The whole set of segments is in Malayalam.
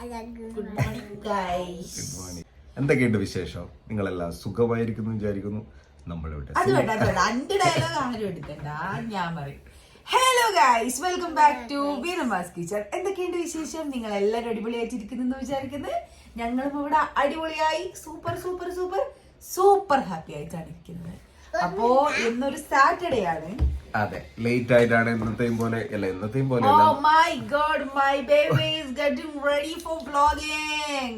Good morning guys. Good morning. എന്തൊക്കെയുണ്ട് വിശേഷം? നിങ്ങളെല്ലാം സുഖമായിരിക്കുന്നു വിചാരിക്കുന്നു. നമ്മളിവിടെ അത് വേണ്ട രണ്ട് ഡയലോഗ് ആരും എടുക്കണ്ട, ഞാൻ പറയും. Hello guys, welcome back to Veeramas kitchen. എന്തൊക്കെയുണ്ട് വിശേഷം? നിങ്ങൾ എല്ലാവരും അടിപൊളിയായിട്ടിരിക്കുന്നു വിചാരിക്കുന്നത്. ഞങ്ങളും ഇവിടെ അടിപൊളിയായി super super super super happy ആയിട്ടാണ് ഇരിക്കുന്നത്. അപ്പോ ഇന്നൊരു സാറ്റർഡേ ആണ്. അതെ, ലേറ്റ് ആയിട്ടാണ് എന്നത്തെയും പോലെ അല്ല, എന്നത്തെയും പോലെ Oh my god, my baby is getting ready for vlogging.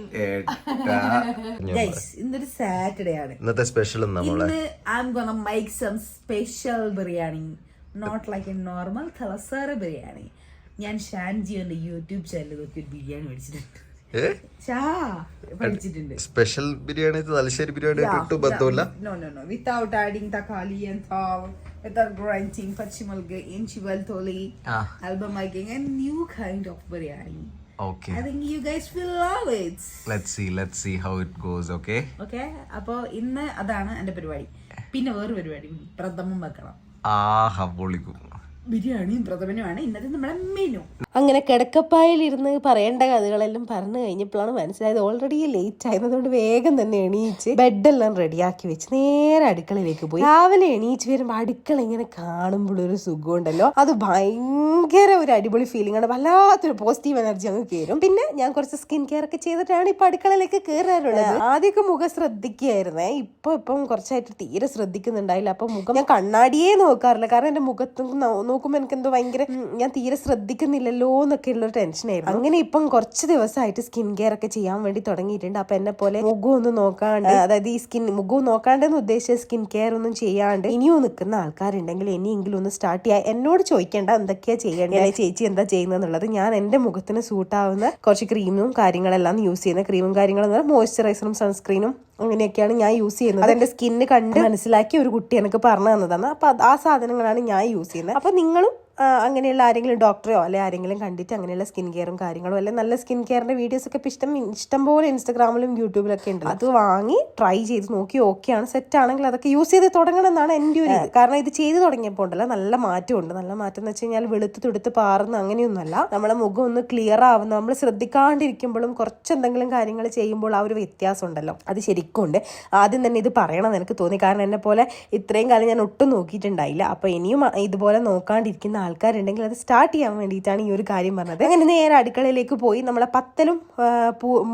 Guys, ഇന്നൊരു സാറ്റർഡേ ആണ്. ഇന്നത്തെ സ്പെഷ്യൽ ഇന്ന് I'm gonna make some special biryani, not like a normal തലസറ biryani. ഞാൻ ഷാൻജിയുടെ യൂട്യൂബ് ചാനലിൽ നോക്കി ഒരു ബിരിയാണി മേടിച്ചിട്ടുണ്ട്. സ്പെഷ്യൽ ബിരിയാണി, തലശ്ശേരി ബിരിയാണി ബന്ധമില്ല. No, without adding takali and thaw, without grinding പച്ചിമുളക്, ഇഞ്ചി, വെളുത്തുള്ളി, album making a new kind of biryani. Okay. I think you guys will love it. Let's see how it goes. Okay. അപ്പൊ ഇന്ന് അതാണ് എന്റെ പരിപാടി. പിന്നെ വേറെ പരിപാടി, പ്രഥമം വെക്കണം. പൊളിക്കും. ബിരിയാണിയും പ്രഥമനുമാണ് ഇന്നത്തെ നമ്മുടെ മെനു. അങ്ങനെ കിടക്കപ്പായിലിരുന്ന് പറയേണ്ട കഥകളെല്ലാം പറഞ്ഞു കഴിഞ്ഞപ്പോഴാണ് മനസ്സിലായത് ഓൾറെഡി ലേറ്റ് ആയതുകൊണ്ട് വേഗം തന്നെ എണീച്ച് ബെഡെല്ലാം റെഡിയാക്കി വെച്ച് നേരെ അടുക്കളയിലേക്ക് പോയി. രാവിലെ എണീച്ച് വരുമ്പോൾ അടുക്കള ഇങ്ങനെ കാണുമ്പോഴൊരു സുഖമുണ്ടല്ലോ, അത് ഭയങ്കര ഒരു അടിപൊളി ഫീലിംഗ് ആണ്. വല്ലാത്തൊരു പോസിറ്റീവ് എനർജി അങ്ങ് കയറും. പിന്നെ ഞാൻ കുറച്ച് സ്കിൻ കെയർ ഒക്കെ ചെയ്തിട്ടാണ് ഇപ്പൊ അടുക്കളയിലേക്ക് കയറാറുള്ളത്. ആദ്യമൊക്കെ മുഖം ശ്രദ്ധിക്കുകയായിരുന്നേ, ഇപ്പം കുറച്ചായിട്ട് തീരെ ശ്രദ്ധിക്കുന്നുണ്ടായില്ല. അപ്പൊ മുഖം ഞാൻ കണ്ണാടിയേ നോക്കാറില്ല, കാരണം എന്റെ മുഖത്ത് നോക്കുമ്പോൾ എനിക്ക് എന്തോ ഭയങ്കര ഞാൻ തീരെ ശ്രദ്ധിക്കുന്നില്ലല്ലോ എന്നൊക്കെ ഉള്ളൊരു ടെൻഷനായിരുന്നു. അങ്ങനെ ഇപ്പം കുറച്ച് ദിവസമായിട്ട് സ്കിൻ കെയർ ഒക്കെ ചെയ്യാൻ വേണ്ടി തുടങ്ങിയിട്ടുണ്ട്. അപ്പൊ എന്നെ പോലെ മുഖം ഒന്നും നോക്കാണ്ട്, അതായത് ഈ മുഖം നോക്കാണ്ടെന്ന് ഉദ്ദേശിച്ച സ്കിൻ കെയർ ഒന്നും ചെയ്യാണ്ട് ഇനിയും നിൽക്കുന്ന ആൾക്കാരുണ്ടെങ്കിൽ ഇനിയെങ്കിലും ഒന്ന് സ്റ്റാർട്ട് ചെയ്യാം. എന്നോട് ചോദിക്കേണ്ട എന്തൊക്കെയാ ചെയ്യേണ്ടത്, ചേച്ചി എന്താ ചെയ്യുന്നത്. ഞാൻ എന്റെ മുഖത്തിന് സൂട്ടാവുന്ന കുറച്ച് ക്രീമും കാര്യങ്ങളെല്ലാം യൂസ് ചെയ്യുന്നത്. ക്രീമും കാര്യങ്ങളും മോയ്സ്ചറൈസറും സൺസ്ക്രീനും അങ്ങനെയൊക്കെയാണ് ഞാൻ യൂസ് ചെയ്യുന്നത്. അതെന്റെ സ്കിന്ന് കണ്ട് മനസ്സിലാക്കി ഒരു കുട്ടി എനിക്ക് പറഞ്ഞു തന്നതാണ്. അപ്പൊ ആ സാധനങ്ങളാണ് ഞാൻ യൂസ് ചെയ്യുന്നത്. അപ്പൊ നിങ്ങളും അങ്ങനെയുള്ള ആരെങ്കിലും ഡോക്ടറോ അല്ലെ ആരെങ്കിലും കണ്ടിട്ട് അങ്ങനെയുള്ള സ്കിൻ കെയറും കാര്യങ്ങളും അല്ലെ നല്ല സ്കിൻ കെയറിന്റെ വീഡിയോസ് ഒക്കെ ഇഷ്ടംപോലെ ഇൻസ്റ്റാഗ്രാമിലും യൂട്യൂബിലൊക്കെ ഉണ്ട്. അത് വാങ്ങി ട്രൈ ചെയ്ത് നോക്കി ഓക്കെയാണ്, സെറ്റ് ആണെങ്കിൽ അതൊക്കെ യൂസ് ചെയ്ത് തുടങ്ങണം എന്നാണ് എൻ്റെ ഒരു ഇത്. കാരണം ഇത് ചെയ്ത് തുടങ്ങിയപ്പോൾ ഉണ്ടല്ലോ നല്ല മാറ്റമുണ്ട്. നല്ല മാറ്റം എന്ന് വെച്ച് കഴിഞ്ഞാൽ വെളുത്ത് തുടുത്ത് പാറുന്ന അങ്ങനെയൊന്നുമല്ല, നമ്മളെ മുഖം ഒന്ന് ക്ലിയർ ആവുന്ന, നമ്മൾ ശ്രദ്ധിക്കാണ്ടിരിക്കുമ്പോഴും കുറച്ച് എന്തെങ്കിലും കാര്യങ്ങൾ ചെയ്യുമ്പോൾ ആ ഒരു വ്യത്യാസം ഉണ്ടല്ലോ, അത് ശരിക്കും ഉണ്ട്. ആദ്യം തന്നെ ഇത് പറയണമെന്ന് എനിക്ക് തോന്നി, കാരണം എന്നെ പോലെ ഇത്രയും കാലം ഞാൻ ഒട്ടും നോക്കിയിട്ടുണ്ടായില്ല. അപ്പൊ ഇനിയും ഇതുപോലെ നോക്കാണ്ടിരിക്കുന്ന ആൾക്കാരുണ്ടെങ്കിൽ അത് സ്റ്റാർട്ട് ചെയ്യാൻ വേണ്ടിയിട്ടാണ് ഈ ഒരു കാര്യം പറഞ്ഞത്. അങ്ങനെ നേരെ അടുക്കളയിലേക്ക് പോയി നമ്മളെ പത്തലും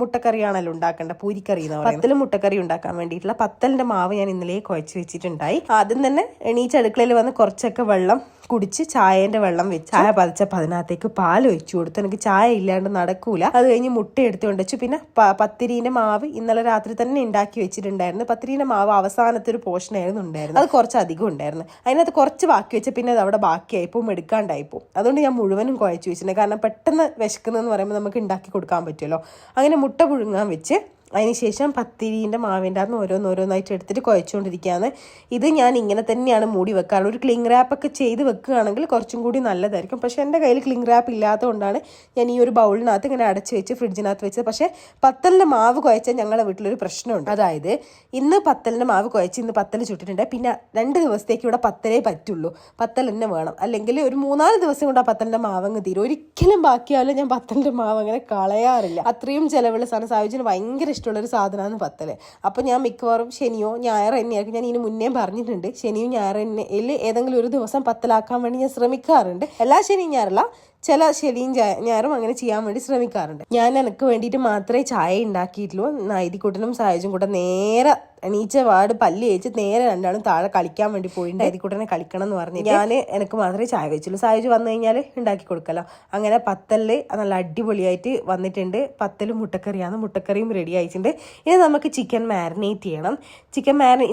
മുട്ടക്കറിയാണല്ലോ ഉണ്ടാക്കേണ്ട, പൂരിക്കറി എന്ന് പറയുന്നത്. പത്തലും മുട്ടക്കറി ഉണ്ടാക്കാൻ വേണ്ടിയിട്ടുള്ള പത്തലിന്റെ മാവ് ഞാൻ ഇന്നലെ കുഴച്ച് വെച്ചിട്ടുണ്ടായി. ആദ്യം തന്നെ എണീച്ച് അടുക്കളയിൽ വന്ന് കുറച്ചൊക്കെ വെള്ളം കുടിച്ച് ചായേന്റെ വെള്ളം വെച്ച് ചായ പതിച്ചപ്പോൾ അതിനകത്തേക്ക് പാൽ ഒഴിച്ചു കൊടുത്തു. എനിക്ക് ചായ ഇല്ലാണ്ട് നടക്കൂല. അത് കഴിഞ്ഞ് മുട്ട എടുത്ത് കൊണ്ടുവച്ചു. പിന്നെ പത്തിരീന്റെ മാവ് ഇന്നലെ രാത്രി തന്നെ ഉണ്ടാക്കി വെച്ചിട്ടുണ്ടായിരുന്നു. പത്തിരീന്റെ മാവ് അവസാനത്തെ ഒരു പോർഷനായിരുന്നു ഉണ്ടായിരുന്നു, അത് കുറച്ച് അധികം ഉണ്ടായിരുന്നു. അതിനകത്ത് കുറച്ച് ബാക്കി വെച്ച പിന്നെ അത് അവിടെ ബാക്കിയായിപ്പോൾ എടുക്കാണ്ടായിപ്പോൾ. അതുകൊണ്ട് ഞാൻ മുഴുവനും കുഴച്ച് വെച്ചിട്ടുണ്ട്. കാരണം പെട്ടെന്ന് വിശക്കുന്നതെന്ന് പറയുമ്പോൾ നമുക്ക് ഉണ്ടാക്കി കൊടുക്കാൻ പറ്റുമല്ലോ. അങ്ങനെ മുട്ട പുഴുങ്ങാൻ വെച്ച് അതിനുശേഷം പത്തിരീൻ്റെ മാവിൻ്റെ അകത്ത് ഓരോന്നായിട്ട് എടുത്തിട്ട് കുഴച്ചുകൊണ്ടിരിക്കുകയാണ്. ഇത് ഞാൻ ഇങ്ങനെ തന്നെയാണ് മൂടി വെക്കാറുള്ളത്. ഒരു ക്ലിംഗ് റാപ്പൊക്കെ ചെയ്ത് വെക്കുകയാണെങ്കിൽ കുറച്ചും കൂടി നല്ലതായിരിക്കും. പക്ഷേ എൻ്റെ കയ്യിൽ ക്ലിംഗ് റാപ്പ് ഇല്ലാത്തതുകൊണ്ടാണ് ഞാൻ ഈ ഒരു ബൗളിനകത്ത് ഇങ്ങനെ അടച്ച് വെച്ച് ഫ്രിഡ്ജിനകത്ത് വെച്ചത്. പക്ഷേ പത്തലിൻ്റെ മാവ് കുഴച്ചാൽ ഞങ്ങളുടെ വീട്ടിലൊരു പ്രശ്നമുണ്ട്. അതായത് ഇന്ന് പത്തലിൻ്റെ മാവ് കുഴച്ച് ഇന്ന് പത്തൽ ചുട്ടിട്ടുണ്ട്, പിന്നെ 2 ദിവസത്തേക്ക് ഇവിടെ പത്തലേ പറ്റുള്ളൂ, പത്തൽ തന്നെ വേണം. അല്ലെങ്കിൽ ഒരു 3-4 ദിവസം കൊണ്ട് ആ പത്തലിൻ്റെ മാവങ്ങ് തീരും. ഒരിക്കലും ബാക്കിയാവില്ല. ഞാൻ പത്തലിൻ്റെ മാവ് അങ്ങനെ കളയാറില്ല. അത്രയും ചിലവുള്ള സാധനം. സായുജിന് ഭയങ്കര ഇഷ്ടമുള്ളൊരു സാധനമാണ് പത്തല്. അപ്പോൾ ഞാൻ മിക്കവാറും ശനിയോ ഞായറോ തന്നെയായിരിക്കും, ഞാൻ ഇതിന് മുന്നേ പറഞ്ഞിട്ടുണ്ട്, ശനിയും ഞായറിൽ ഏതെങ്കിലും ഒരു ദിവസം പത്തലാക്കാൻ വേണ്ടി ഞാൻ ശ്രമിക്കാറുണ്ട്. എല്ലാ ശനിയും ഞായറല്ല, ചില ശനിയും ഞായറും അങ്ങനെ ചെയ്യാൻ വേണ്ടി ശ്രമിക്കാറുണ്ട്. ഞാൻ എനിക്ക് വേണ്ടിയിട്ട് മാത്രമേ ചായ ഉണ്ടാക്കിയിട്ടുള്ളൂ. നൈതിക്കൂട്ടനും സായുജും കൂടെ നേരെ എണീച്ച പാട് പല്ല് കഴിച്ച് നേരെ രണ്ടാളും താഴെ കളിക്കാൻ വേണ്ടി പോയിട്ടുണ്ട്. നൈതിക്കൂട്ടനെ കളിക്കണം എന്ന് പറഞ്ഞ് ഞാൻ എനിക്ക് മാത്രമേ ചായ വെച്ചുള്ളൂ. സായുജ് വന്നു കഴിഞ്ഞാൽ ഉണ്ടാക്കി കൊടുക്കല്ലോ. അങ്ങനെ പത്തല് നല്ല അടിപൊളിയായിട്ട് വന്നിട്ടുണ്ട്. പത്തലും മുട്ടക്കറിയും റെഡി ആയിട്ടുണ്ട്. ഇനി നമുക്ക് ചിക്കൻ മാരിനേറ്റ് ചെയ്യണം.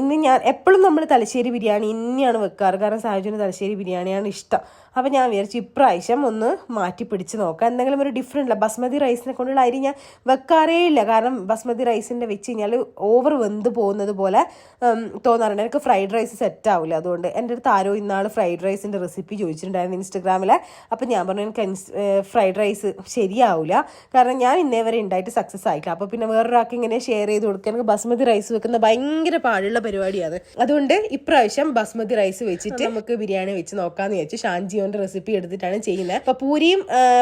ഇന്ന് ഞാൻ എപ്പോഴും നമ്മൾ തലശ്ശേരി ബിരിയാണി ഇനിയാണ് വെക്കാറ്, കാരണം സായുജിന് തലശ്ശേരി ബിരിയാണിയാണ് ഇഷ്ടം. അപ്പം ഞാൻ വിചാരിച്ചു ഇപ്രാവശ്യം ഒന്ന് മാറ്റി പിടിച്ച് നോക്കാം, എന്തെങ്കിലും ഒരു ഡിഫറെൻ്റ്. ബസ്മതി റൈസിനെ കൊണ്ടുള്ള അരി ഞാൻ വെക്കാറേ ഇല്ല, കാരണം ബസ്മതി റൈസിൻ്റെ വെച്ച് കഴിഞ്ഞാൽ ഓവർ വെന്ത് പോകും പോകുന്നത് പോലെ തോന്നാറുണ്ട്. എനിക്ക് ഫ്രൈഡ് റൈസ് സെറ്റ് ആവില്ല. അതുകൊണ്ട് എൻ്റെ അടുത്ത് ആരോ ഇന്നാൾ ഫ്രൈഡ് റൈസിൻ്റെ റെസിപ്പി ചോദിച്ചിട്ടുണ്ടായിരുന്നു ഇൻസ്റ്റഗ്രാമിൽ. അപ്പം ഞാൻ പറഞ്ഞു എനിക്ക് ഫ്രൈഡ് റൈസ് ശരിയാവില്ല, കാരണം ഞാൻ ഇന്നേ വരെ ഉണ്ടായിട്ട് സക്സസ് ആയിട്ടില്ല. അപ്പോൾ പിന്നെ വേറൊരാൾക്ക് ഇങ്ങനെ ഷെയർ ചെയ്ത് കൊടുക്കുക. എനിക്ക് ബസ്മതി റൈസ് വെക്കുന്ന ഭയങ്കര പാടുള്ള പരിപാടിയാണ്. അതുകൊണ്ട് ഇപ്രാവശ്യം ബസ്മതി റൈസ് വെച്ചിട്ട് നമുക്ക് ബിരിയാണി വെച്ച് നോക്കാമെന്ന് വെച്ച് ഷാൻജിയോൻ്റെ റെസിപ്പി എടുത്തിട്ടാണ് ചെയ്യുന്നത്. അപ്പോൾ പൂരിയും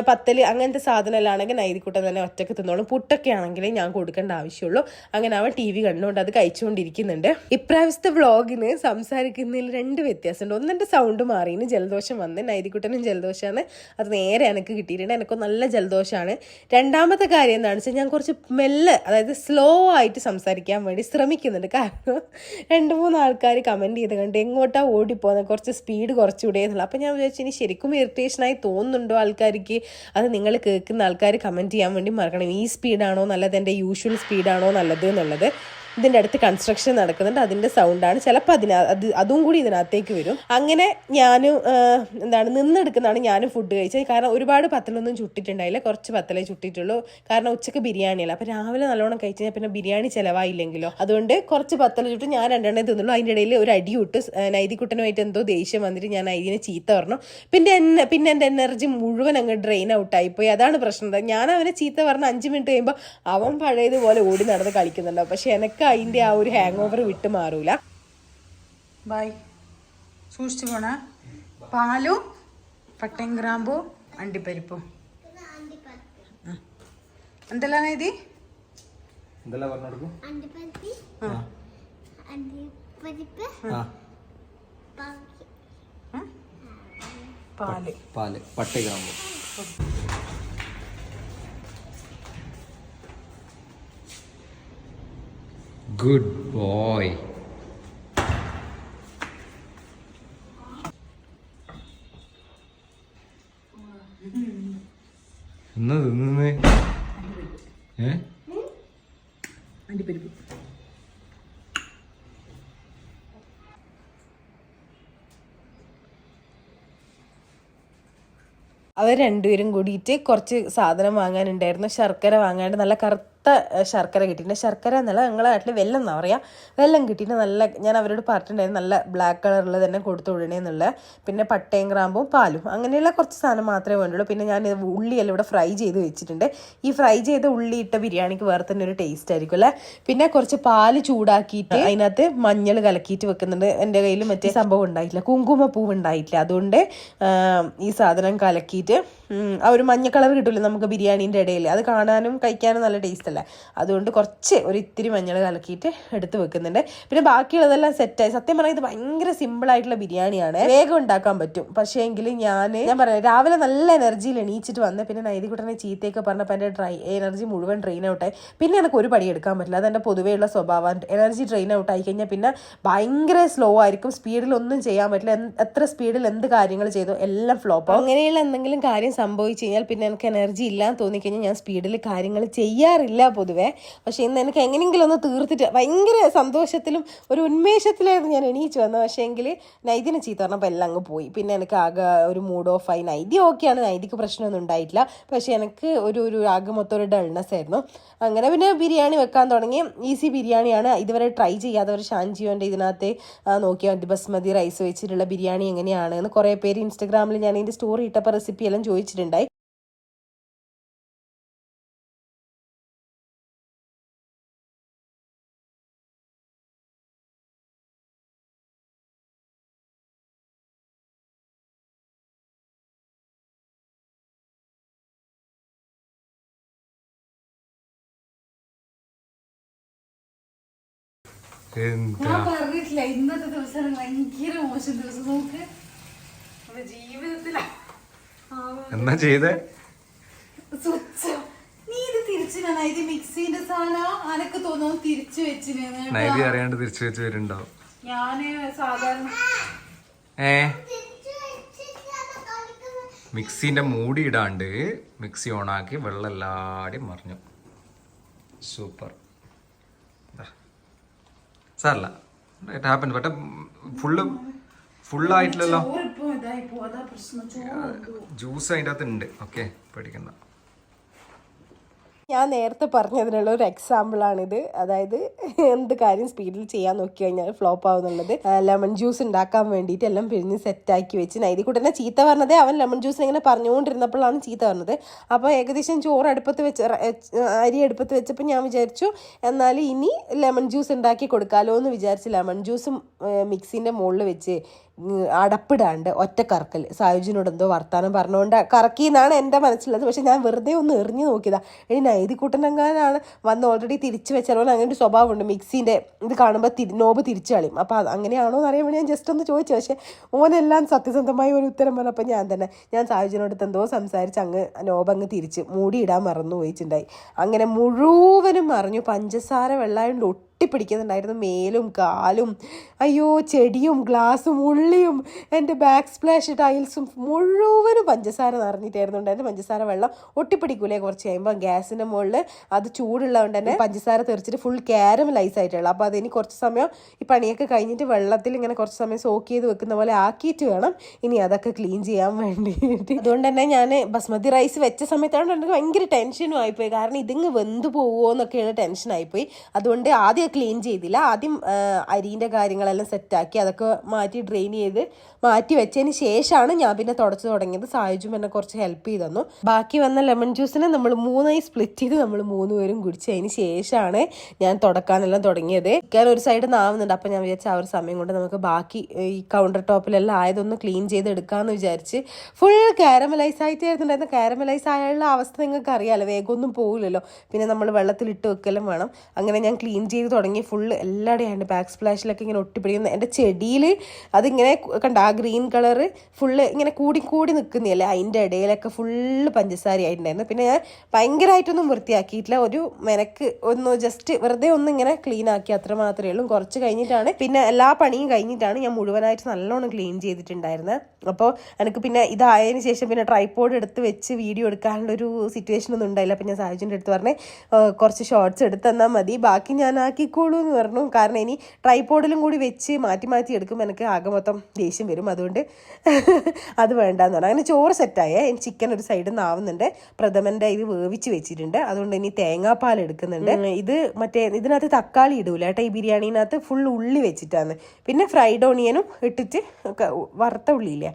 പത്തല് അങ്ങനത്തെ സാധനങ്ങളാണെങ്കിൽ നൈതിക്കുട്ടൻ തന്നെ ഒറ്റക്ക് തിന്നോളും. പുട്ടൊക്കെ ആണെങ്കിൽ ഞാൻ കൊടുക്കേണ്ട ആവശ്യമുള്ളൂ. അങ്ങനെ അവൻ TV കണ്ടുകൊണ്ട് അത് കഴിച്ചുകൊണ്ടിരിക്കുന്നുണ്ട്. ഇപ്രാവശ്യത്തെ വ്ളോഗിന് സംസാരിക്കുന്നതിൽ 2 വ്യത്യാസമുണ്ട്. ഒന്നെൻ്റെ സൗണ്ട് മാറിന്, ജലദോഷം വന്ന്. നൈതിക്കുട്ടനും ജലദോഷമാണ്, അത് നേരെ എനിക്ക് കിട്ടിയിട്ടുണ്ട്. എനിക്ക് നല്ല ജലദോഷമാണ്. രണ്ടാമത്തെ കാര്യം എന്താണെന്ന് വെച്ചാൽ ഞാൻ കുറച്ച് മെല്ലെ, അതായത് സ്ലോ ആയിട്ട് സംസാരിക്കാൻ വേണ്ടി ശ്രമിക്കുന്നുണ്ട്. കാരണം 2-3 ആൾക്കാർ കമൻറ്റ് ചെയ്ത് കണ്ട് എങ്ങോട്ടാ ഓടിപ്പോകുന്നത്, കുറച്ച് സ്പീഡ് കുറച്ചുകൂടെ എന്നുള്ള. അപ്പം ഞാൻ വിചാരിച്ചു ഇനി ശരിക്കും ഇറിറ്റേഷനായി തോന്നുന്നുണ്ടോ ആൾക്കാർക്ക്, അത് നിങ്ങൾ കേൾക്കുന്ന ആൾക്കാർ കമൻറ്റ് ചെയ്യാൻ വേണ്ടി മറക്കണം. ഈ സ്പീഡാണോ നല്ലത്, എൻ്റെ യൂഷ്വൽ സ്പീഡാണോ നല്ലത് എന്നുള്ളത്. ഇതിൻ്റെ അടുത്ത് കൺസ്ട്രക്ഷൻ നടക്കുന്നുണ്ട്, അതിൻ്റെ സൗണ്ടാണ്. ചിലപ്പോൾ അതും കൂടി ഇതിനകത്തേക്ക് വരും. അങ്ങനെ ഞാനും നിന്നെടുക്കുന്നതാണ് ഞാനും ഫുഡ് കഴിച്ചത്. കാരണം ഒരുപാട് പത്തലൊന്നും ചുട്ടിട്ടുണ്ടായില്ല, കുറച്ച് പത്തലേ ചുട്ടിട്ടുള്ളൂ. കാരണം ഉച്ചക്ക് ബിരിയാണിയല്ല. അപ്പോൾ രാവിലെ നല്ലോണം കഴിച്ച് കഴിഞ്ഞാൽ പിന്നെ ബിരിയാണി ചിലവായില്ലെങ്കിലോ, അതുകൊണ്ട് കുറച്ച് പത്തല ചുട്ട് ഞാൻ 2 തിന്നുള്ളൂ. അതിൻ്റെ ഇടയിൽ ഒരു അടി വിട്ട് നൈതിക്കുട്ടനുമായിട്ട് എന്തോ ദേഷ്യം വന്നിട്ട് ഞാൻ അതിനെ ചീത്ത പറഞ്ഞു. പിന്നെ എൻ്റെ എനർജി മുഴുവൻ അങ്ങ് ഡ്രെയിൻ ഔട്ടായിപ്പോയി. അതാണ് പ്രശ്നം. ഞാൻ അവനെ ചീത്ത പറഞ്ഞ് 5 മിനിറ്റ് കഴിയുമ്പോൾ അവൻ പഴയതുപോലെ ഓടി നടന്ന് കളിക്കുന്നുണ്ടാവും. പക്ഷെ എനിക്ക് അതിൻ്റെ ആ ഒരു ഹാങ് ഓവർ വിട്ട് മാറൂല. ബൈ, സൂക്ഷിച്ചു പോണ. പാലും പട്ടയും ഗ്രാമ്പൂ അണ്ടിപ്പരിപ്പും എന്തെല്ലാം ഇത് പാല് പട്ടയും ഗ്രാമ്പൂ. Good boy. എന്നാ തിന്നുന്നേ? അണ്ടിപ്പരിപ്പ്. അവർ രണ്ടുപേരും കൂടിയിട്ട് കുറച്ച് സാധനം വാങ്ങാനുണ്ടായിരുന്നു. ശർക്കര വാങ്ങാണ്ട് നല്ല കറുത്ത ശർക്കര കിട്ടിയിട്ടുണ്ട്. ശർക്കര എന്നല്ല, ഞങ്ങളുടെ നാട്ടിൽ വെല്ലം എന്നാ പറയുക. വെല്ലം കിട്ടിയിട്ട് നല്ല, ഞാൻ അവരോട് പറഞ്ഞിട്ടുണ്ടായിരുന്നു നല്ല ബ്ലാക്ക് കളറുള്ള തന്നെ കൊടുത്തു വിടണേ എന്നുള്ള. പിന്നെ പട്ടയും ഗ്രാമ്പും പാലും അങ്ങനെയുള്ള കുറച്ച് സാധനം മാത്രമേ വേണ്ടുള്ളൂ. പിന്നെ ഞാൻ ഉള്ളിയെല്ലാം ഇവിടെ ഫ്രൈ ചെയ്ത് വെച്ചിട്ടുണ്ട്. ഈ ഫ്രൈ ചെയ്ത ഉള്ളി ഇട്ട ബിരിയാണിക്ക് വേറെ തന്നെ ഒരു ടേസ്റ്റ് ആയിരിക്കും അല്ലേ. പിന്നെ കുറച്ച് പാല് ചൂടാക്കിയിട്ട് അതിനകത്ത് മഞ്ഞൾ കലക്കിയിട്ട് വെക്കുന്നുണ്ട്. എൻ്റെ കയ്യിൽ മറ്റേ സംഭവം ഉണ്ടായിട്ടില്ല, കുങ്കുമപ്പൂവ് ഉണ്ടായിട്ടില്ല. അതുകൊണ്ട് ഈ സാധനം കലക്കിയിട്ട് ആ ഒരു മഞ്ഞ കളർ കിട്ടില്ല നമുക്ക് ബിരിയാണീൻ്റെ ഇടയിൽ, അത് കാണാനും കഴിക്കാനും നല്ല ടേസ്റ്റ് അല്ലേ. അതുകൊണ്ട് കുറച്ച് ഒരു ഇത്തിരി മഞ്ഞൾ കലക്കിയിട്ട് എടുത്ത് വെക്കുന്നുണ്ട്. പിന്നെ ബാക്കിയുള്ളതെല്ലാം സെറ്റായി. സത്യം പറഞ്ഞാൽ ഇത് ഭയങ്കര സിമ്പിളായിട്ടുള്ള ബിരിയാണിയാണ്, വേഗം ഉണ്ടാക്കാൻ പറ്റും. പക്ഷേ എങ്കിൽ ഞാൻ പറയാം രാവിലെ നല്ല എനർജിയിൽ എണീച്ചിട്ട് വന്ന് പിന്നെ നൈതികുട്ടനെ ചീത്തയൊക്കെ പറഞ്ഞപ്പോൾ എൻ്റെ എനർജി മുഴുവൻ ഡ്രെയിൻ ഔട്ടായി. പിന്നെ എനിക്ക് ഒരു പടി എടുക്കാൻ പറ്റില്ല, അതെൻ്റെ പൊതുവെയുള്ള സ്വഭാവം. എനർജി ഡ്രെയിൻ ഔട്ട് ആയി കഴിഞ്ഞാൽ പിന്നെ ഭയങ്കര സ്ലോ ആയിരിക്കും, സ്പീഡിലൊന്നും ചെയ്യാൻ പറ്റില്ല. എത്ര സ്പീഡിൽ എന്ത് കാര്യങ്ങൾ ചെയ്തോ എല്ലാം ഫ്ലോപ്പ് ആവും. അങ്ങനെയുള്ള എന്തെങ്കിലും കാര്യം സംഭവിച്ചു കഴിഞ്ഞാൽ പിന്നെ എനിക്ക് എനർജി ഇല്ലാന്ന് തോന്നിക്കഴിഞ്ഞാൽ ഞാൻ സ്പീഡിൽ കാര്യങ്ങൾ ചെയ്യാറില്ല പൊതുവെ. പക്ഷേ ഇന്ന് എനിക്ക് എങ്ങനെയെങ്കിലും ഒന്ന് തീർത്തിട്ട് ഭയങ്കര സന്തോഷത്തിലും ഒരു ഉന്മേഷത്തിലായിരുന്നു ഞാൻ എണീച്ച് വന്നത്. പക്ഷേ എങ്കിൽ നൈതിനെ ചീത്ത പറഞ്ഞപ്പോൾ എല്ലാം അങ്ങ് പോയി. പിന്നെ എനിക്ക് ആകെ ഒരു മൂഡ് ഓഫ് ആയി. നൈതി ഓക്കെയാണ്, നൈതിക്ക് പ്രശ്നമൊന്നും ഉണ്ടായിട്ടില്ല. പക്ഷേ എനിക്ക് ഒരു ആകെ മൊത്തം ഒരു ഡൾനെസ് ആയിരുന്നു. അങ്ങനെ പിന്നെ ബിരിയാണി വെക്കാൻ തുടങ്ങി. ഈസി ബിരിയാണിയാണ്, ഇതുവരെ ട്രൈ ചെയ്യാത്തവർ ഷാൻജിയോൻ്റെ ഇതിനകത്ത് നോക്കിയാൽ മതി ബസ്മതി റൈസ് വെച്ചിട്ടുള്ള ബിരിയാണി എങ്ങനെയാണ് എന്ന്. കുറേ പേര് ഇൻസ്റ്റഗ്രാമിൽ ഞാൻ ഇതിൻ്റെ സ്റ്റോറി ഇട്ടപ്പോൾ റെസിപ്പി എല്ലാം ചോദിച്ചിട്ടുണ്ടായി. ഞാൻ പറഞ്ഞിട്ടില്ല ഇന്നത്തെ ദിവസം ഭയങ്കര മോശം ദിവസം. നോക്ക് ജീവിതത്തിലാ എന്നാ ചെയ്തേ? നീ ഇത് തിരിച്ചിനാ ഇത് മിക്സിന്റെ സാധനം അനക്ക് തോന്നുന്നു തിരിച്ചു വെച്ചിന്. നൈതി അറിയാണ്ട് തിരിച്ചു വെച്ച് വരുന്നുണ്ടാവും. ഞാന് സാധാരണ മിക്സിന്റെ മൂടി ഇടാണ്ട് മിക്സി ഓണാക്കി വെള്ളം എല്ലാടിയും മറിഞ്ഞു. സൂപ്പർ. സാരല്ല, ഇറ്റ് ഹാപ്പൻ. ബട്ട് ഫുള്ളായിട്ടില്ലല്ലോ, ജ്യൂസ് അതിൻ്റെ അകത്ത് ഉണ്ട്. ഓക്കെ, പേടിക്കണ്ട. ഞാൻ നേരത്തെ പറഞ്ഞതിനുള്ള ഒരു എക്സാമ്പിളാണിത്. അതായത് എന്ത് കാര്യം സ്പീഡിൽ ചെയ്യാൻ നോക്കി കഴിഞ്ഞാൽ ഫ്ലോപ്പ് ആവുന്നുള്ളത്. ലെമൺ ജ്യൂസ് ഉണ്ടാക്കാൻ വേണ്ടിയിട്ട് എല്ലാം പിഴിഞ്ഞ് സെറ്റാക്കി വെച്ച് നൈതിക്കുട്ടനെ ചീത്ത പറഞ്ഞത് അവൻ ലെമൺ ജ്യൂസ് ഇങ്ങനെ പറഞ്ഞുകൊണ്ടിരുന്നപ്പോഴാണ് ചീത്ത പറഞ്ഞത്. അപ്പോൾ ഏകദേശം ചോറ് അടുപ്പത്ത് വെച്ച് അരി അടുപ്പത്ത് വെച്ചപ്പോൾ ഞാൻ വിചാരിച്ചു എന്നാൽ ഇനി ലെമൺ ജ്യൂസ് ഉണ്ടാക്കി കൊടുക്കാമല്ലോ എന്ന് വിചാരിച്ച് ലെമൺ ജ്യൂസും മിക്സിൻ്റെ മുകളിൽ വെച്ച് അടപ്പിടാണ്ട് ഒറ്റ കറക്കൽ. സായുജിനോട് എന്തോ വർത്താനം പറഞ്ഞുകൊണ്ട് കറക്കി എന്നാണ് എൻ്റെ മനസ്സിലുള്ളത്. പക്ഷെ ഞാൻ വെറുതെ ഒന്ന് എറിഞ്ഞു നോക്കിയതാ. ഇനി നൈതിക്കുട്ടനെങ്ങാനാണ് വന്ന് ഓൾറെഡി തിരിച്ച് വെച്ചാൽ അങ്ങനെ ഒരു സ്വഭാവമുണ്ട്, മിക്സിൻ്റെ ഇത് കാണുമ്പോൾ നോബ് തിരിച്ചു കളയും. അപ്പോൾ അത് അങ്ങനെയാണോ എന്ന് അറിയാൻ വേണ്ടി ഞാൻ ജസ്റ്റ് ഒന്ന് ചോദിച്ചു. പക്ഷേ ഓനെല്ലാം സത്യസന്ധമായ ഒരു ഉത്തരം പറഞ്ഞപ്പോൾ ഞാൻ സായുജിനോട് എന്തോ സംസാരിച്ച് നോബ് അങ്ങ് തിരിച്ച് മൂടിയിടാൻ മറന്നു പോയിട്ടുണ്ടായി. അങ്ങനെ മുഴുവനും മറിഞ്ഞു. പഞ്ചസാര വെള്ളമായോണ്ട് ഒട്ടിപ്പിടിക്കുന്നുണ്ടായിരുന്നു മേലും കാലും. അയ്യോ, ചെടിയും ഗ്ലാസും ഉള്ളിയും എൻ്റെ ബാക്ക് സ്പ്ലാഷ് ടൈൽസും മുഴുവനും പഞ്ചസാര നിറഞ്ഞിട്ടായിരുന്നുണ്ടായിരുന്നു. പഞ്ചസാര വെള്ളം ഒട്ടിപ്പിടിക്കൂലേ കുറച്ച് കഴിയുമ്പോൾ ഗ്യാസിൻ്റെ മുകളിൽ അത് ചൂടുള്ളതുകൊണ്ട് തന്നെ പഞ്ചസാര തെറിച്ചിട്ട് ഫുൾ കാരമലൈസ് ആയിട്ടുള്ള. അപ്പോൾ അതിന് കുറച്ച് സമയം ഈ പണിയൊക്കെ കഴിഞ്ഞിട്ട് വെള്ളത്തിൽ ഇങ്ങനെ കുറച്ച് സമയം സോക്ക് ചെയ്ത് വെക്കുന്ന പോലെ ആക്കിയിട്ട് വേണം ഇനി അതൊക്കെ ക്ലീൻ ചെയ്യാൻ വേണ്ടിയിട്ട്. അതുകൊണ്ട് തന്നെ ഞാൻ ബസ്മതി റൈസ് വെച്ച സമയത്താണ് എനിക്ക് ഭയങ്കര ടെൻഷനും ആയിപ്പോയി. കാരണം ഇതിങ്ങ് വെന്ത് പോവുമോ എന്നൊക്കെയുള്ള ടെൻഷനായിപ്പോയി. അതുകൊണ്ട് ആദ്യം ക്ലീൻ ചെയ്തില്ല. ആദ്യം അരിൻ്റെ കാര്യങ്ങളെല്ലാം സെറ്റാക്കി അതൊക്കെ മാറ്റി ഡ്രെയിൻ ചെയ്ത് മാറ്റി വെച്ചതിന് ശേഷമാണ് ഞാൻ പിന്നെ തുടച്ചു തുടങ്ങിയത്. സായുജും എന്നെ കുറച്ച് ഹെൽപ്പ് ചെയ്ത് തന്നു. ബാക്കി വന്ന ലെമൺ ജ്യൂസിനെ നമ്മൾ 3 സ്പ്ലിറ്റ് ചെയ്ത് നമ്മൾ 3 പേരും കുടിച്ചതിന് ശേഷമാണ് ഞാൻ തുടക്കാനെല്ലാം തുടങ്ങിയത്. ചിക്കൻ ഒരു സൈഡ് നാവുന്നുണ്ട്. അപ്പം ഞാൻ വിചാരിച്ച ആ ഒരു സമയം കൊണ്ട് നമുക്ക് ബാക്കി ഈ കൗണ്ടർ ടോപ്പിലെല്ലാം ആയതൊന്ന് ക്ലീൻ ചെയ്ത് എടുക്കാമെന്ന് വിചാരിച്ച് ഫുൾ കാരമലൈസ് ആയിട്ടായിരുന്നുണ്ടായിരുന്നു. കാരമലൈസ് ആയുള്ള അവസ്ഥ നിങ്ങൾക്ക് അറിയാമല്ലോ, വേഗമൊന്നും പോകില്ലല്ലോ. പിന്നെ നമ്മൾ വെള്ളത്തിലിട്ട് വെക്കലും വേണം. അങ്ങനെ ഞാൻ ക്ലീൻ ചെയ്ത് തുടങ്ങി. ഫുള്ള് എല്ലായിടെയാണ് ബാക്ക് സ്പ്ലാഷിലൊക്കെ ഇങ്ങനെ ഒട്ടിപ്പിടിക്കുന്നത്. എൻ്റെ ചെടിയിൽ അതിങ്ങനെ കണ്ട ആ ഗ്രീൻ കളറ് ഫുള്ള് ഇങ്ങനെ കൂടി നിൽക്കുന്നതല്ലേ, അതിൻ്റെ ഇടയിലൊക്കെ ഫുള്ള് പഞ്ചസാര ആയിട്ടുണ്ടായിരുന്നു. പിന്നെ ഞാൻ ഭയങ്കരമായിട്ടൊന്നും വൃത്തിയാക്കിയിട്ടില്ല. ഒരു മെനക്ക് ഒന്ന് ജസ്റ്റ് വെറുതെ ഇങ്ങനെ ക്ലീൻ ആക്കി, അത്ര മാത്രമേ ഉള്ളൂ. കുറച്ച് കഴിഞ്ഞിട്ടാണ് പിന്നെ എല്ലാ പണിയും കഴിഞ്ഞിട്ടാണ് ഞാൻ മുഴുവനായിട്ട് നല്ലോണം ക്ലീൻ ചെയ്തിട്ടുണ്ടായിരുന്നത്. അപ്പോൾ എനിക്ക് പിന്നെ ഇതായതിനു ശേഷം പിന്നെ ട്രൈപോഡ് എടുത്ത് വെച്ച് വീഡിയോ എടുക്കാനുള്ളൊരു സിറ്റുവേഷൻ ഒന്നും ഉണ്ടായില്ല. അപ്പം ഞാൻ സായുജിൻ്റെ അടുത്ത് പറഞ്ഞ് കുറച്ച് ഷോർട്സ് എടുത്ത് തന്നാൽ മതി, ബാക്കി ഞാൻ ആക്കിക്കോളൂ എന്ന് പറഞ്ഞു. കാരണം ഇനി ട്രൈപോഡിലും കൂടി വെച്ച് മാറ്റി എടുക്കുമ്പോൾ എനിക്ക് ആകെ മൊത്തം ദേഷ്യം വരും. അതുകൊണ്ട് അത് വേണ്ടെന്ന് പറഞ്ഞു. അങ്ങനെ ചോറ് സെറ്റായേ. ചിക്കൻ ഒരു സൈഡിൽ നിന്ന് ആവുന്നുണ്ട്. പ്രഥമൻ്റെ ഇത് വേവിച്ച് വെച്ചിട്ടുണ്ട്. അതുകൊണ്ട് ഇനി തേങ്ങാപ്പാൽ എടുക്കുന്നുണ്ട്. ഇത് ഇതിനകത്ത് തക്കാളി ഇടൂല കേട്ടോ. ഈ ബിരിയാണീനകത്ത് ഫുൾ ഉള്ളി വെച്ചിട്ടാണ്. പിന്നെ ഫ്രൈഡ് ഓണിയനും ഇട്ടിട്ട് വറുത്ത ഉള്ളിയില്ലേ,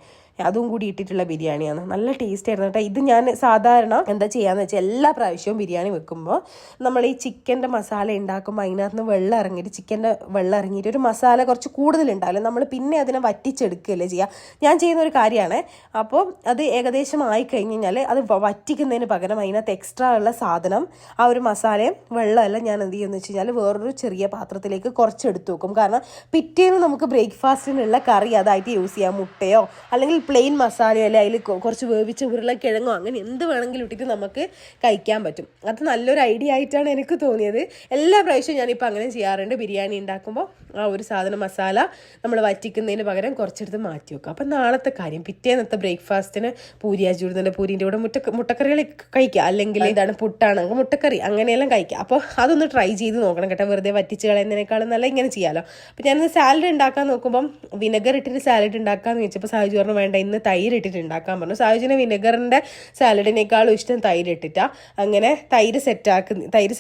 അതും കൂടി ഇട്ടിട്ടുള്ള ബിരിയാണിയാണ്. നല്ല ടേസ്റ്റ് ആയിരുന്നു കേട്ടോ. ഇത് ഞാൻ സാധാരണ എന്താ ചെയ്യാന്ന് വെച്ചാൽ എല്ലാ പ്രാവശ്യവും ബിരിയാണി വെക്കുമ്പോൾ നമ്മൾ ഈ ചിക്കൻ്റെ മസാല ഉണ്ടാക്കുമ്പോൾ അതിനകത്ത് നിന്ന് വെള്ളം ഇറങ്ങിയിട്ട് ചിക്കൻ്റെ വെള്ളം ഇറങ്ങിയിട്ട് ഒരു മസാല കുറച്ച് കൂടുതലുണ്ടാവില്ല, നമ്മൾ പിന്നെ അതിനെ വറ്റിച്ചെടുക്കുകയല്ലേ ചെയ്യുക. ഞാൻ ചെയ്യുന്ന ഒരു കാര്യമാണ്. അപ്പോൾ അത് ഏകദേശം ആയിക്കഴിഞ്ഞ് കഴിഞ്ഞാൽ അത് വറ്റിക്കുന്നതിന് പകരം അതിനകത്ത് എക്സ്ട്രാ ഉള്ള സാധനം, ആ ഒരു മസാലയും വെള്ളമെല്ലാം ഞാൻ എന്ത് ചെയ്യുമെന്ന് വെച്ച് കഴിഞ്ഞാൽ വേറൊരു ചെറിയ പാത്രത്തിലേക്ക് കുറച്ച് എടുത്ത് വെക്കും. കാരണം പിറ്റേന്ന് നമുക്ക് ബ്രേക്ക്ഫാസ്റ്റിനുള്ള കറി അതായിട്ട് യൂസ് ചെയ്യാം. മുട്ടയോ അല്ലെങ്കിൽ പ്ലെയിൻ മസാലയോ അല്ലെ അതിൽ കുറച്ച് വേവിച്ച ഉരുളക്കിഴങ്ങോ അങ്ങനെ എന്ത് വേണമെങ്കിലും ഇട്ടിട്ട് നമുക്ക് കഴിക്കാൻ പറ്റും. അത് നല്ലൊരു ഐഡിയ ആയിട്ടാണ് എനിക്ക് തോന്നിയത്. എല്ലാ പ്രാവശ്യവും ഞാനിപ്പോൾ അങ്ങനെ ചെയ്യാറുണ്ട്. ബിരിയാണി ഉണ്ടാക്കുമ്പോൾ ആ ഒരു സാധനം മസാല നമ്മൾ വറ്റിക്കുന്നതിന് പകരം കുറച്ചെടുത്ത് മാറ്റി വെക്കും. അപ്പം നാളത്തെ കാര്യം പിറ്റേന്നത്തെ ബ്രേക്ക്ഫാസ്റ്റിന് പൂരിയാ ചൂടുന്നുണ്ട്, പൂരിൻ്റെ കൂടെ മുട്ടക്കറികൾ കഴിക്കുക, അല്ലെങ്കിൽ ഇതാണ് പുട്ടാണെങ്കിൽ മുട്ടക്കറി, അങ്ങനെയെല്ലാം കഴിക്കുക. അപ്പോൾ അതൊന്ന് ട്രൈ ചെയ്ത് നോക്കണം കേട്ടോ. വെറുതെ വറ്റിച്ച് കളയുന്നതിനേക്കാളും നല്ല ഇങ്ങനെ ചെയ്യാമല്ലോ. അപ്പോൾ ഞാനൊന്ന് സാലഡ് ഉണ്ടാക്കാൻ നോക്കുമ്പം വിനെഗർ ഇട്ടിട്ട് സാലഡ് ഉണ്ടാക്കാമെന്ന് വെച്ചപ്പോൾ സാഹചര്യം പറഞ്ഞു വേണ്ട, ഇന്ന് തൈര് ഇട്ടിട്ട് ഉണ്ടാക്കാൻ പറഞ്ഞു. സാഹചര്യം വിനെഗറിൻ്റെ സാലഡിനേക്കാളും ഇഷ്ടം തൈര് ഇട്ടിട്ടാണ്. അങ്ങനെ തൈര്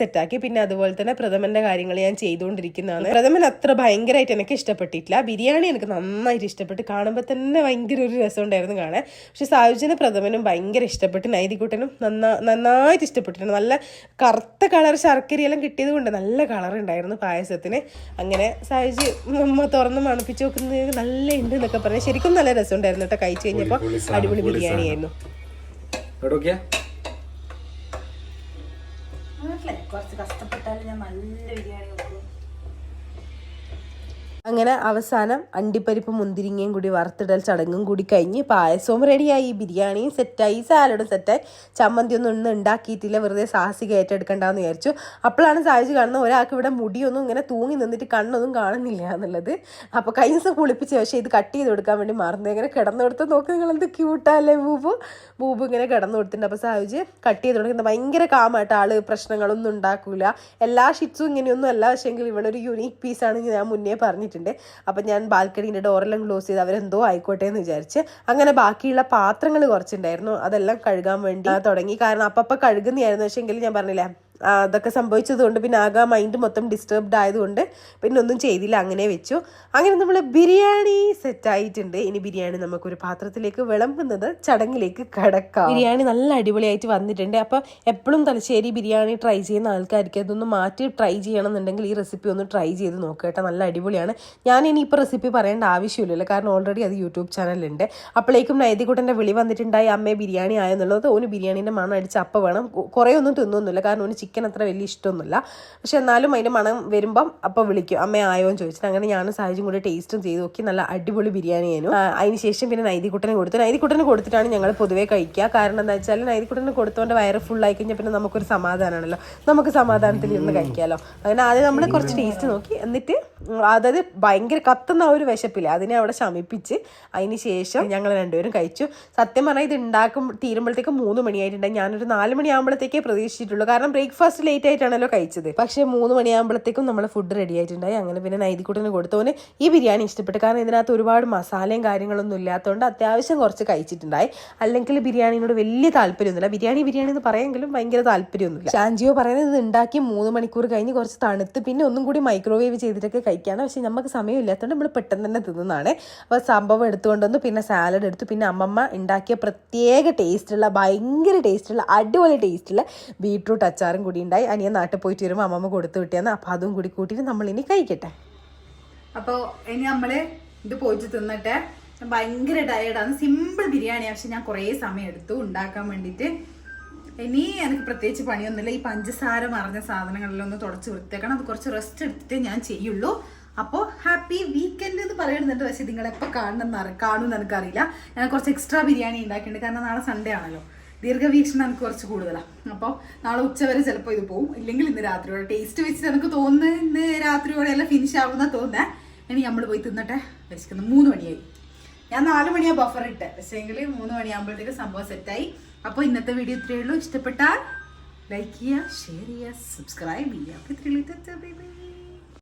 സെറ്റാക്കി. പിന്നെ അതുപോലെ തന്നെ പ്രഥമൻ്റെ കാര്യങ്ങൾ ഞാൻ ചെയ്തുകൊണ്ടിരിക്കുന്നതാണ്. പ്രഥമൻ അത്ര ഭയങ്കരമായിട്ട് എനിക്ക് ഇഷ്ടപ്പെട്ടിട്ടില്ല. ബിരിയാണി എനിക്ക് നന്നായിട്ട് ഇഷ്ടപ്പെട്ട്, കാണുമ്പോൾ തന്നെ ഭയങ്കര ഒരു രസം ഉണ്ടായിരുന്നു കാണാൻ. പക്ഷെ സായുജിന് പ്രഥമനും ഭയങ്കര ഇഷ്ടപ്പെട്ട്, നൈതികുട്ടനും നന്നായിട്ട് ഇഷ്ടപ്പെട്ടിട്ടുണ്ട്. നല്ല കറുത്ത കളർ ശർക്കരയെല്ലാം കിട്ടിയത് കൊണ്ട് നല്ല കളർ ഉണ്ടായിരുന്നു പായസത്തിന്. അങ്ങനെ സായുജി തുറന്ന് മണപ്പിച്ച് നോക്കുന്നത് നല്ല ഉണ്ട് എന്നൊക്കെ പറഞ്ഞാൽ ശരിക്കും നല്ല രസം ഉണ്ടായിരുന്നു കേട്ടോ. കഴിച്ചു കഴിഞ്ഞപ്പോൾ അടിപൊളി ബിരിയാണി ആയിരുന്നു. കുറച്ച് കഷ്ടപ്പെട്ടാലും ഞാൻ നല്ല ബിരിയാണി വെക്കും. അങ്ങനെ അവസാനം അണ്ടിപ്പരിപ്പ് മുന്തിരിങ്ങയും കൂടി വറുത്തിടൽ ചടങ്ങും കൂടി കഴിഞ്ഞ് പായസവും റെഡിയായി, ബിരിയാണിയും സെറ്റായി, സാലഡും സെറ്റായി. ചമ്മന്തി ഒന്നും ഉണ്ടാക്കിയിട്ടില്ല, വെറുതെ സാഹസിക ഏറ്റെടുക്കണ്ടെന്ന് വിചാരിച്ചു. അപ്പോഴാണ് സാഹചര്യം കാണുന്നത് ഒരാൾക്ക് ഇവിടെ മുടിയൊന്നും ഇങ്ങനെ തൂങ്ങി നിന്നിട്ട് കണ്ണൊന്നും കാണുന്നില്ല എന്നുള്ളത്. അപ്പോൾ കഴിഞ്ഞ ദിവസം കുളിപ്പിച്ച, പക്ഷേ ഇത് കട്ട് ചെയ്ത് കൊടുക്കാൻ വേണ്ടി മറന്നു. ഇങ്ങനെ കിടന്നു കൊടുത്ത് നോക്കി, നിങ്ങൾ എന്ത് ക്യൂട്ടല്ലേ ബൂബു ഇങ്ങനെ കിടന്നു കൊടുത്തിട്ടുണ്ട്. അപ്പോൾ സാഹചര്യം കട്ട് ചെയ്ത് കൊടുക്കുന്നത് ഭയങ്കര കാമായിട്ട്, ആള് പ്രശ്നങ്ങളൊന്നും ഉണ്ടാക്കൂല. എല്ലാ ഷിറ്റ്സും ഇങ്ങനെയൊന്നും അല്ല, പക്ഷേങ്കിൽ ഇവിടെ ഒരു യുണീക്ക് പീസാണ് ഞാൻ മുന്നേ പറഞ്ഞിട്ടുണ്ട്. അപ്പം ഞാൻ ബാൽക്കണീൻ്റെ ഡോറെല്ലാം ക്ലോസ് ചെയ്ത് അവരെന്തോ ആയിക്കോട്ടെ എന്ന് വിചാരിച്ച് അങ്ങനെ ബാക്കിയുള്ള പാത്രങ്ങൾ കുറച്ചുണ്ടായിരുന്നു, അതെല്ലാം കഴുകാൻ വേണ്ടി തുടങ്ങി. കാരണം അപ്പം കഴുകുന്നതായിരുന്നു. പക്ഷേ എങ്കിലും ഞാൻ പറഞ്ഞില്ലേ അതൊക്കെ സംഭവിച്ചതുകൊണ്ട് പിന്നെ ആകെ മൈൻഡ് മൊത്തം ഡിസ്റ്റർബ്ഡ് ആയതുകൊണ്ട് പിന്നെ ഒന്നും ചെയ്തില്ല, അങ്ങനെ വെച്ചു. അങ്ങനെ നമ്മൾ ബിരിയാണി സെറ്റായിട്ടുണ്ട്. ഇനി ബിരിയാണി നമുക്കൊരു പാത്രത്തിലേക്ക് വിളമ്പുന്നത് ചടങ്ങിലേക്ക് കടക്കാം. ബിരിയാണി നല്ല അടിപൊളിയായിട്ട് വന്നിട്ടുണ്ട്. അപ്പം എപ്പോഴും തലശ്ശേരി ബിരിയാണി ട്രൈ ചെയ്യുന്ന ആൾക്കാർക്ക് അതൊന്ന് മാറ്റി ട്രൈ ചെയ്യണമെന്നുണ്ടെങ്കിൽ ഈ റെസിപ്പി ഒന്ന് ട്രൈ ചെയ്ത് നോക്കുക കേട്ടോ, നല്ല അടിപൊളിയാണ്. ഞാൻ ഇനിയിപ്പോൾ റെസിപ്പി പറയേണ്ട ആവശ്യമില്ലല്ലോ, കാരണം ഓൾറെഡി അത് യൂട്യൂബ് ചാനലുണ്ട്. അപ്പോഴേക്കും നൈതികുട്ടൻ്റെ വിളി വന്നിട്ടുണ്ടായി, അമ്മേ ബിരിയാണി ആയെന്നുള്ളത്. ഓന് ബിരിയാണീൻ്റെ മണം അടിച്ച് അപ്പം വേണം. കുറേ ഒന്നും തിന്നൊന്നുമില്ല, കാരണം ഓന് ചിക്കൻ അത്ര വലിയ ഇഷ്ടമൊന്നുമില്ല. പക്ഷെ എന്നാലും അതിൻ്റെ മണം വരുമ്പം അപ്പം വിളിക്കും, അമ്മ ആയോ എന്ന് ചോദിച്ചിട്ട്. അങ്ങനെ ഞാനും സാഹചര്യം കൂടി ടേസ്റ്റും ചെയ്ത് നോക്കി, നല്ല അടിപൊളി ബിരിയാണി ആയിരുന്നു. അതിന് ശേഷം പിന്നെ നൈതികുട്ടനെ കൊടുത്തു. നൈതികുട്ടനെ കൊടുത്തിട്ടാണ് ഞങ്ങൾ പൊതുവേ കഴിക്കുക. കാരണം എന്താ വെച്ചാൽ നൈതികുട്ടനെ കൊടുത്തോണ്ട് വയറ് ഫുള്ളായി കഴിഞ്ഞാൽ പിന്നെ നമുക്കൊരു സമാധാനമാണല്ലോ, നമുക്ക് സമാധാനത്തിൽ ഇരുന്ന് കഴിക്കാമല്ലോ. അങ്ങനെ ആദ്യം നമ്മൾ കുറച്ച് ടേസ്റ്റ് നോക്കി, എന്നിട്ട് അതായത് ഭയങ്കര കത്തുന്ന ഒരു വിശപ്പില്ല, അതിനെ അവിടെ ശമിപ്പിച്ച് അതിന് ശേഷം ഞങ്ങൾ രണ്ടുപേരും കഴിച്ചു. സത്യം പറഞ്ഞാൽ ഇത് തീരുമ്പോഴത്തേക്ക് 3 മണിയായിട്ടുണ്ടായി. ഞാനൊരു 4 മണിയാകുമ്പോഴത്തേക്കേ പ്രതീക്ഷിച്ചിട്ടുള്ളൂ, കാരണം ബ്രേക്ക്ഫാസ്റ്റ് ലേറ്റ് ആയിട്ടാണല്ലോ കഴിച്ചത്. പക്ഷേ 3 മണിയാകുമ്പോഴത്തേക്കും നമ്മുടെ ഫുഡ് റെഡി ആയിട്ടുണ്ടായി. അങ്ങനെ പിന്നെ നൈതികുട്ടന് കൊടുത്തവന് ഈ ബിരിയാണി ഇഷ്ടപ്പെട്ടു, കാരണം ഇതിനകത്ത് ഒരുപാട് മസാലയും കാര്യങ്ങളൊന്നും ഇല്ലാത്തതുകൊണ്ട് അത്യാവശ്യം കുറച്ച് കഴിച്ചിട്ടുണ്ടായി. അല്ലെങ്കിൽ ബിരിയാണിനോട് വലിയ താല്പര്യമൊന്നുമില്ല, ബിരിയാണി എന്ന് പറയുമെങ്കിലും ഭയങ്കര താല്പര്യമൊന്നുമില്ല. ഷാൻജിയോ പറയുന്നത് ഇത് ഉണ്ടാക്കി 3 മണിക്കൂർ കഴിഞ്ഞ് കുറച്ച് തണുത്ത് പിന്നെ ഒന്നും കൂടി മൈക്രോവേവ് ചെയ്തിട്ടൊക്കെ കഴിക്കാണ്. പക്ഷേ നമുക്ക് സമയമില്ലാത്തതുകൊണ്ട് നമ്മൾ പെട്ടെന്ന് തന്നെ തിന്നുന്നതാണ്. അപ്പോൾ സംഭവം എടുത്തുകൊണ്ടുവന്ന് പിന്നെ സാലഡ് എടുത്തു. പിന്നെ അമ്മമ്മ ഉണ്ടാക്കിയ പ്രത്യേക ടേസ്റ്റുള്ള ഭയങ്കര ടേസ്റ്റുള്ള അടിപൊളി ടേസ്റ്റുള്ള ബീട്രൂട്ട് അച്ചാറും കൂടി ഉണ്ടായി. അനിയൻ നാട്ടിൽ പോയിട്ട് വരുമ്പോൾ അമ്മമ്മ കൊടുത്തു വിട്ടിയാണ്. അപ്പോൾ അതും കൂടി കൂട്ടിയിട്ട് നമ്മളിനി കഴിക്കട്ടെ. അപ്പോൾ ഇനി നമ്മൾ ഇത് പോയിട്ട് തിന്നട്ടെ. ഭയങ്കര ടയേർഡാണ്. സിമ്പിൾ ബിരിയാണിയാണ്, പക്ഷെ ഞാൻ കുറേ സമയം എടുത്തു ഉണ്ടാക്കാൻ വേണ്ടിയിട്ട്. ഇനി എനിക്ക് പ്രത്യേകിച്ച് പണിയൊന്നുമില്ല. ഈ പഞ്ചസാര മറഞ്ഞ സാധനങ്ങളെല്ലാം ഒന്ന് തുടച്ച് വൃത്തിയാക്കണം. അത് കുറച്ച് റെസ്റ്റ് എടുത്തിട്ടേ ഞാൻ ചെയ്യുള്ളൂ. അപ്പോൾ ഹാപ്പി വീക്കെൻഡ് എന്ന് പറയുന്നുണ്ട്. പക്ഷെ നിങ്ങളെപ്പോൾ കാണുമെന്ന് എനിക്കറിയില്ല. ഞാൻ കുറച്ച് എക്സ്ട്രാ ബിരിയാണി ഉണ്ടാക്കിയിട്ടുണ്ട്, കാരണം നാളെ സൺഡേ ആണല്ലോ. ദീർഘവീക്ഷണം എനിക്ക് കുറച്ച് കൂടുതലാണ്. അപ്പോൾ നാളെ ഉച്ചവരെ ചിലപ്പോൾ ഇത് പോകും, ഇല്ലെങ്കിൽ ഇന്ന് രാത്രിയോടെ. ടേസ്റ്റ് വെച്ചിട്ട് എനിക്ക് തോന്നുന്നത് ഇന്ന് രാത്രിയോടെ എല്ലാം ഫിനിഷ് ആവുന്ന തോന്നുന്നത്. ഇനി നമ്മൾ പോയി തിന്നട്ടെ. വിശക്കുന്നു. 3 മണിയായി. ഞാൻ 4 മണിയാണ് ബഫർ ഇട്ട്, പക്ഷേ എങ്കിൽ 3 മണിയാകുമ്പോഴത്തേക്ക് സംഭവം സെറ്റായി. അപ്പോൾ ഇന്നത്തെ വീഡിയോ ഇത്രയേ ഉള്ളൂ. ഇഷ്ടപ്പെട്ടാൽ ലൈക്ക് ചെയ്യുക, ഷെയർ ചെയ്യുക, സബ്സ്ക്രൈബ് ചെയ്യുക. അപ്പോൾ ഇത്രയേ ഉള്ളൂ.